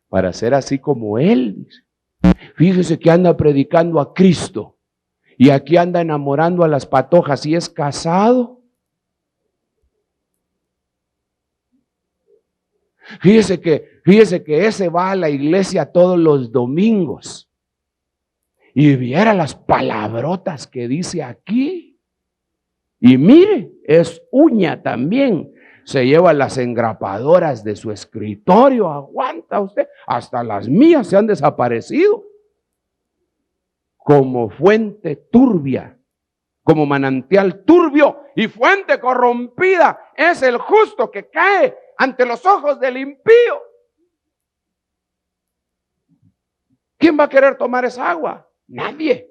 para ser así como él. Fíjese que anda predicando a Cristo y aquí anda enamorando a las patojas y es casado. Fíjese que ese va a la iglesia todos los domingos y viera las palabrotas que dice aquí. Y mire, es uña también. Se lleva las engrapadoras de su escritorio. Aguanta usted. Hasta las mías se han desaparecido. Como fuente turbia, como manantial turbio y fuente corrompida es el justo que cae ante los ojos del impío. ¿Quién va a querer tomar esa agua? Nadie.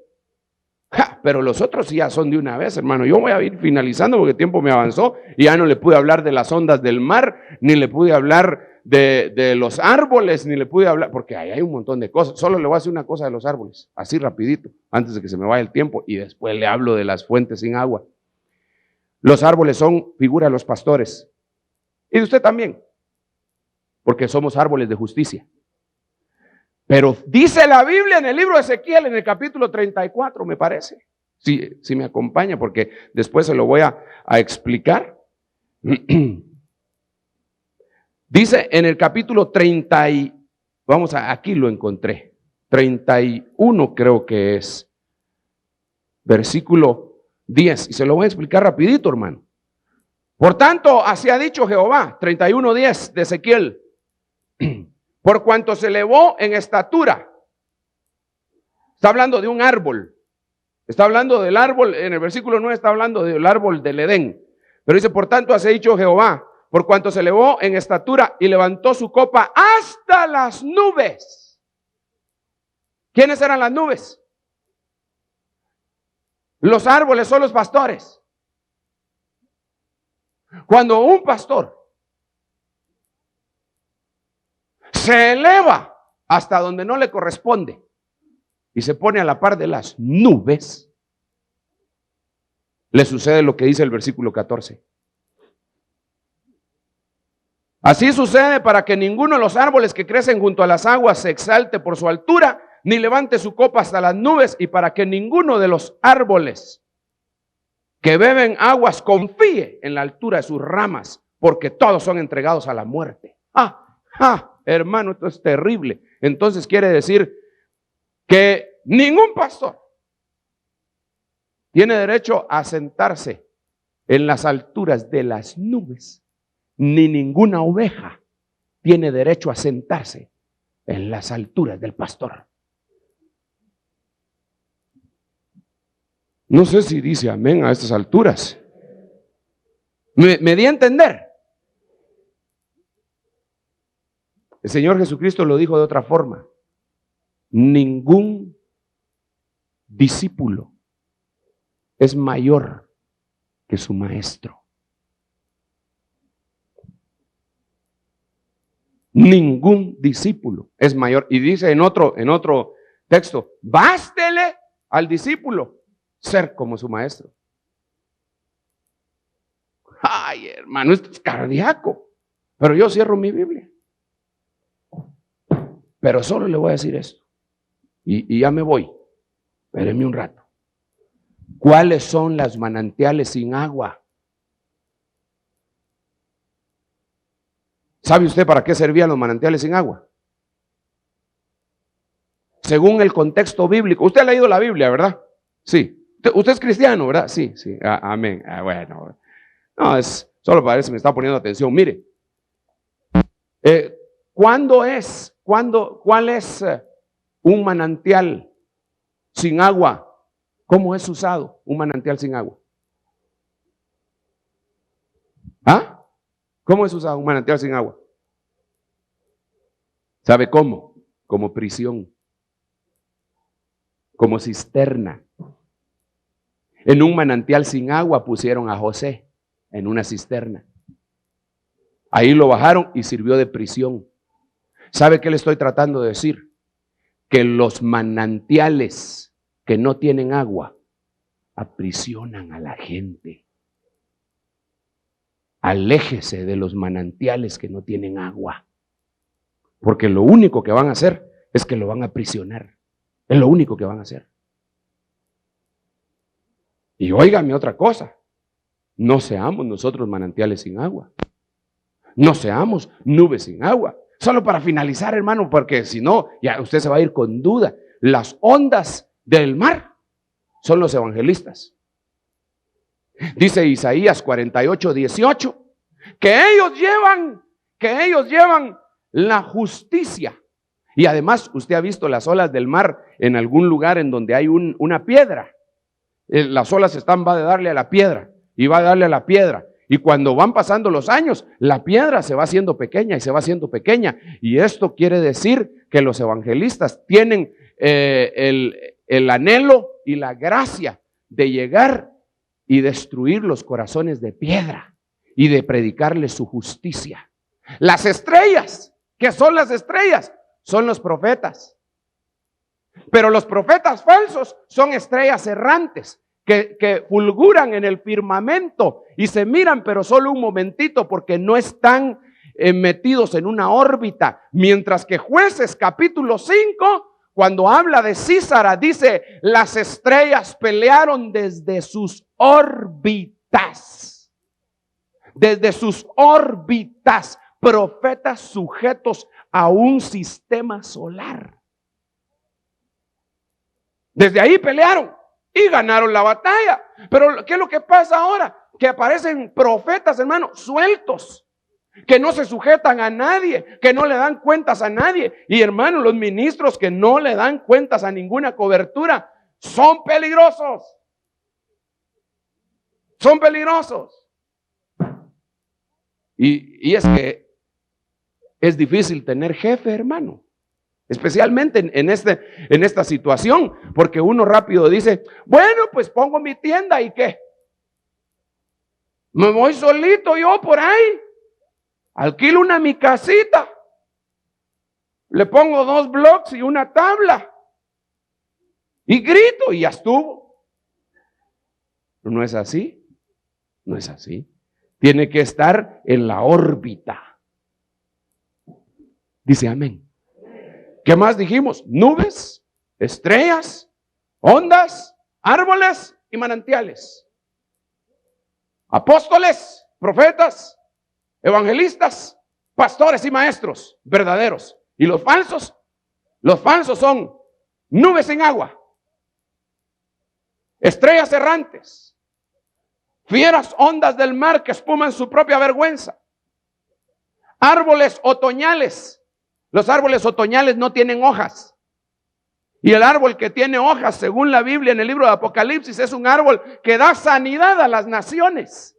Pero los otros ya son de una vez, hermano. Yo voy a ir finalizando porque el tiempo me avanzó y ya no le pude hablar de las ondas del mar, ni le pude hablar de los árboles, ni le pude hablar, porque ahí hay un montón de cosas. Solo le voy a decir una cosa de los árboles, así rapidito, antes de que se me vaya el tiempo, y después le hablo de las fuentes sin agua. Los árboles son figura de los pastores, y de usted también, porque somos árboles de justicia. Pero dice la Biblia en el libro de Ezequiel, en el capítulo 34, me parece, si me acompaña, porque después se lo voy a explicar. Dice en el capítulo 30, aquí lo encontré, 31 creo que es, versículo 10, y se lo voy a explicar rapidito, hermano. Por tanto, así ha dicho Jehová, 31:10 de Ezequiel, por cuanto se elevó en estatura. Está hablando de un árbol. Está hablando del árbol, en el versículo 9 está hablando del árbol del Edén. Pero dice, por tanto, así ha dicho Jehová, por cuanto se elevó en estatura y levantó su copa hasta las nubes. ¿Quiénes eran las nubes? Los árboles son los pastores. Cuando un pastor se eleva hasta donde no le corresponde y se pone a la par de las nubes, le sucede lo que dice el versículo 14. Así sucede para que ninguno de los árboles que crecen junto a las aguas se exalte por su altura, ni levante su copa hasta las nubes, y para que ninguno de los árboles que beben aguas confíe en la altura de sus ramas, porque todos son entregados a la muerte. Hermano, esto es terrible. Entonces quiere decir que ningún pastor tiene derecho a sentarse en las alturas de las nubes, ni ninguna oveja tiene derecho a sentarse en las alturas del pastor. No sé si dice amén a estas alturas. ¿Me di a entender? El Señor Jesucristo lo dijo de otra forma. Ningún discípulo es mayor que su maestro. Ningún discípulo es mayor. Y dice en otro texto, bástele al discípulo ser como su maestro. Ay, hermano, esto es cardíaco. Pero yo cierro mi Biblia. Pero solo le voy a decir esto. Y ya me voy. Espéreme un rato. ¿Cuáles son las manantiales sin agua? ¿Sabe usted para qué servían los manantiales sin agua? Según el contexto bíblico. Usted ha leído la Biblia, ¿verdad? Sí. Usted es cristiano, ¿verdad? Sí. Amén. Bueno. No, solo parece que me está poniendo atención. Mire. ¿Cuál es un manantial sin agua? ¿Cómo es usado un manantial sin agua? ¿Cómo es usado un manantial sin agua? ¿Sabe cómo? Como prisión, como cisterna. En un manantial sin agua pusieron a José en una cisterna. Ahí lo bajaron y sirvió de prisión. ¿Sabe qué le estoy tratando de decir? Que los manantiales que no tienen agua aprisionan a la gente. Aléjese de los manantiales que no tienen agua, porque lo único que van a hacer es que lo van a aprisionar. Es lo único que van a hacer. Y óigame otra cosa, no seamos nosotros manantiales sin agua. No seamos nubes sin agua. Solo para finalizar, hermano, porque si no, ya usted se va a ir con duda. Las ondas del mar son los evangelistas. Dice Isaías 48:18, que ellos llevan la justicia. Y además, usted ha visto las olas del mar en algún lugar en donde hay una piedra. Las olas va a darle a la piedra y va a darle a la piedra. Y cuando van pasando los años, la piedra se va haciendo pequeña y se va haciendo pequeña. Y esto quiere decir que los evangelistas tienen el anhelo y la gracia de llegar y destruir los corazones de piedra y de predicarles su justicia. Las estrellas, ¿qué son las estrellas? Son los profetas. Pero los profetas falsos son estrellas errantes que fulguran en el firmamento y se miran, pero solo un momentito, porque no están metidos en una órbita. Mientras que Jueces capítulo 5, cuando habla de Císara, dice, las estrellas pelearon desde sus órbitas. desde sus órbitas, profetas sujetos a un sistema solar. Desde ahí pelearon y ganaron la batalla. Pero ¿qué es lo que pasa ahora? Que aparecen profetas, hermano, sueltos, que no se sujetan a nadie, que no le dan cuentas a nadie. Y hermano, los ministros que no le dan cuentas a ninguna cobertura son peligrosos. Son peligrosos. Y es que es difícil tener jefe, hermano. Especialmente en esta situación, porque uno rápido dice, bueno, pues pongo mi tienda y ¿qué? Me voy solito yo por ahí, alquilo mi casita, le pongo 2 bloques y una tabla y grito y ya estuvo. No es así, no es así. Tiene que estar en la órbita. Dice amén. ¿Qué más dijimos? Nubes, estrellas, ondas, árboles y manantiales. Apóstoles, profetas, evangelistas, pastores y maestros verdaderos. ¿Y los falsos? Los falsos son nubes en agua, estrellas errantes, fieras ondas del mar que espuman su propia vergüenza, árboles otoñales. Los árboles otoñales no tienen hojas. Y el árbol que tiene hojas, según la Biblia en el libro de Apocalipsis, es un árbol que da sanidad a las naciones.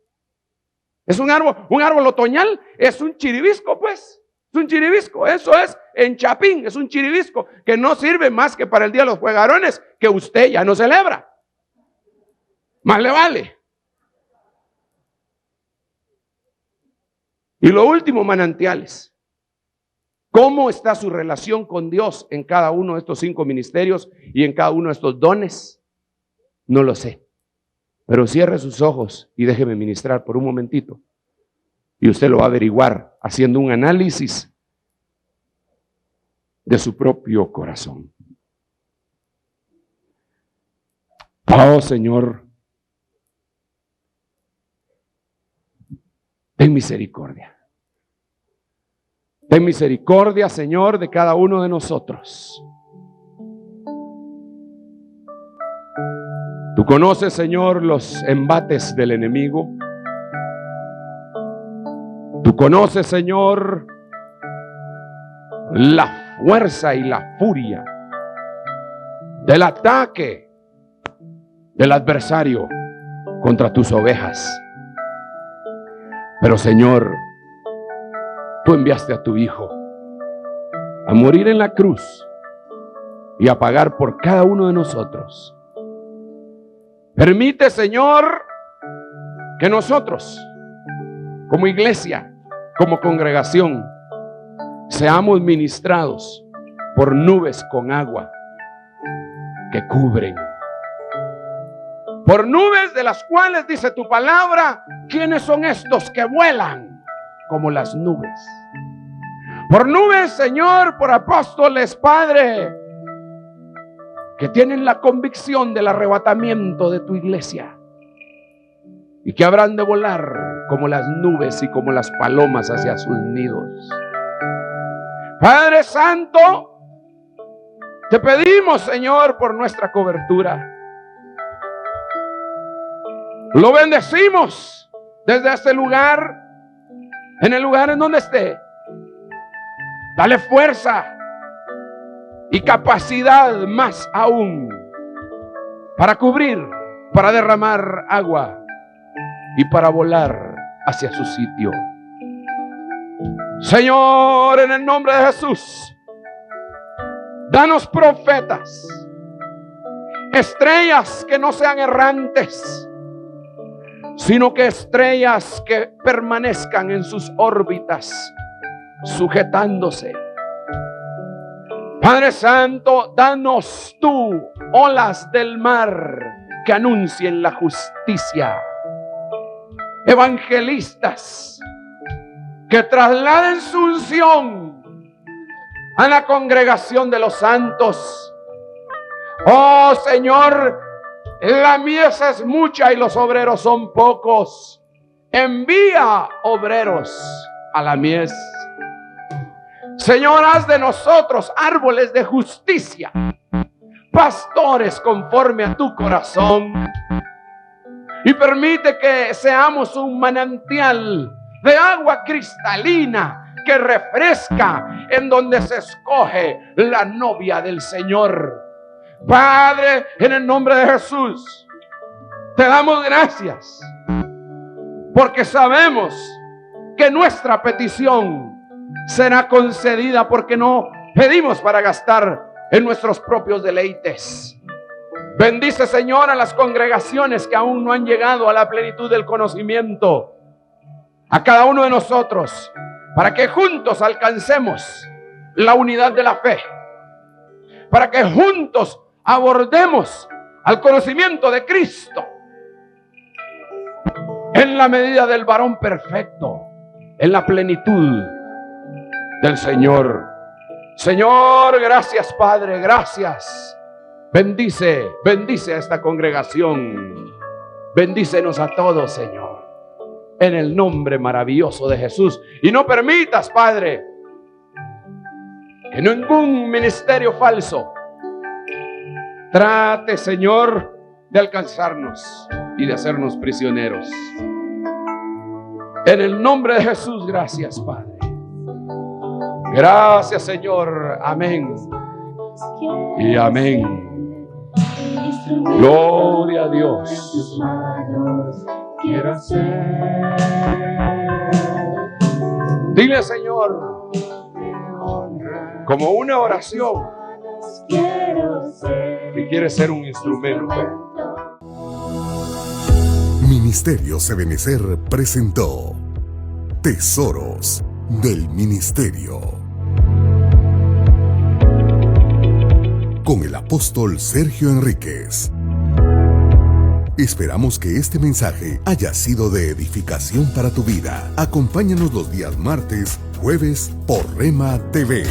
Es un árbol otoñal, es un chiribisco, pues. Es un chiribisco, eso es en Chapín, es un chiribisco que no sirve más que para el Día de los Juegarones, que usted ya no celebra. Más le vale. Y lo último, manantiales. ¿Cómo está su relación con Dios en cada uno de estos 5 ministerios y en cada uno de estos dones? No lo sé. Pero cierre sus ojos y déjeme ministrar por un momentito. Y usted lo va a averiguar haciendo un análisis de su propio corazón. Oh Señor, ten misericordia. Ten misericordia, Señor, de cada uno de nosotros. Tú conoces, Señor, los embates del enemigo. Tú conoces, Señor, la fuerza y la furia del ataque del adversario contra tus ovejas. Pero, Señor, tú enviaste a tu Hijo a morir en la cruz y a pagar por cada uno de nosotros. Permite, Señor, que nosotros, como iglesia, como congregación, seamos ministrados por nubes con agua que cubren. Por nubes de las cuales dice tu palabra, ¿quiénes son estos que vuelan como las nubes? Por nubes, Señor, por apóstoles, Padre, que tienen la convicción del arrebatamiento de tu iglesia y que habrán de volar como las nubes y como las palomas hacia sus nidos. Padre Santo, te pedimos, Señor, por nuestra cobertura. Lo bendecimos desde este lugar, en el lugar en donde esté. Dale fuerza y capacidad más aún para cubrir, para derramar agua y para volar hacia su sitio. Señor, en el nombre de Jesús, danos profetas, estrellas que no sean errantes, sino que estrellas que permanezcan en sus órbitas, sujetándose. Padre Santo, danos tú olas del mar que anuncien la justicia. Evangelistas que trasladen su unción a la congregación de los santos. Oh Señor, la mies es mucha y los obreros son pocos. envía obreros a la mies. Señor, haz de nosotros árboles de justicia, pastores conforme a tu corazón, y permite que seamos un manantial de agua cristalina que refresca, en donde se escoge la novia del Señor. Padre, en el nombre de Jesús, te damos gracias, porque sabemos que nuestra petición será concedida, porque no pedimos para gastar en nuestros propios deleites. Bendice, Señor, a las congregaciones que aún no han llegado a la plenitud del conocimiento, a cada uno de nosotros, para que juntos alcancemos la unidad de la fe, para que juntos abordemos al conocimiento de Cristo en la medida del varón perfecto, en la plenitud del Señor. Señor, gracias, Padre, gracias. Bendice a esta congregación. Bendícenos a todos, Señor, en el nombre maravilloso de Jesús. Y no permitas, Padre, que ningún ministerio falso trate, Señor, de alcanzarnos y de hacernos prisioneros. En el nombre de Jesús, gracias, Padre. Gracias, Señor. Amén y amén. Gloria a Dios. Dile, Señor, como una oración, que quiere ser un instrumento. Ministerios Ebenecer presentó Tesoros del Ministerio con el apóstol Sergio Enríquez. Esperamos que este mensaje haya sido de edificación para tu vida. Acompáñanos los días martes, jueves por Rema TV.